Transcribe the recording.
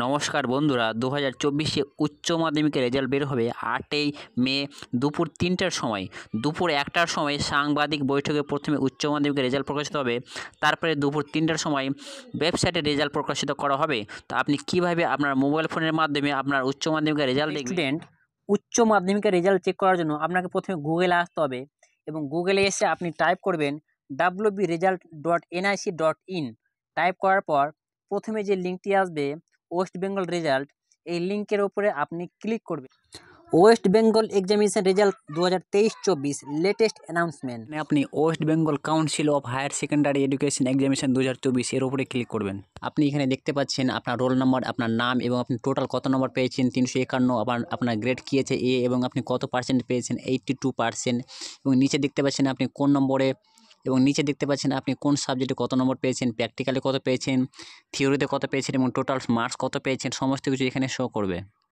নমস্কার বন্ধুরা, 2024 উচ্চ মাধ্যমিকের রেজাল্ট বের হবে 8ই মে দুপুর 3টার সময়। দুপুর 1টার সময় সাংবাদিক বৈঠকে প্রথমে উচ্চ মাধ্যমিকের রেজাল্ট প্রকাশিত হবে, তারপরে দুপুর 3টার সময় ওয়েবসাইটে রেজাল্ট প্রকাশিত করা হবে। তো আপনি কিভাবে আপনার মোবাইল ফোনের মাধ্যমে আপনার উচ্চ মাধ্যমিকের রেজাল্ট দেখবেন? স্টুডেন্ট, উচ্চ মাধ্যমিকের রেজাল্ট চেক করার জন্য আপনাকে প্রথমে গুগলে আসতে হবে এবং গুগলে এসে আপনি টাইপ করবেন wbresult.nic.in। টাইপ করার পর প্রথমে যে লিঙ্কটি আসবে ওয়েস্ট বেঙ্গল রেজাল্ট, এই লিঙ্কের ওপরে আপনি ক্লিক করবেন। West Bengal examination result 2023-24 latest announcement, আপনি West Bengal council of higher secondary education examination 2024 এর উপরে ক্লিক করবেন। আপনি এখানে দেখতে পাচ্ছেন আপনার রোল নাম্বার, আপনার নাম এবং আপনি টোটাল কত নম্বর পেয়েছেন 351, আপনার গ্রেড কী আছে এ, এবং আপনি কত পার্সেন্ট পেয়েছেন 82%, এবং নিচে দেখতে পাচ্ছেন আপনি কোন নম্বরে, এবং নিচে দেখতে পাচ্ছেন আপনি কোন সাবজেক্টে কত নম্বর পেয়েছেন, প্র্যাকটিক্যালে কত পেয়েছেন, থিওরিতে কত পেয়েছেন এবং টোটাল মার্কস কত পেয়েছেন, সমস্ত কিছু এখানে শো করবে।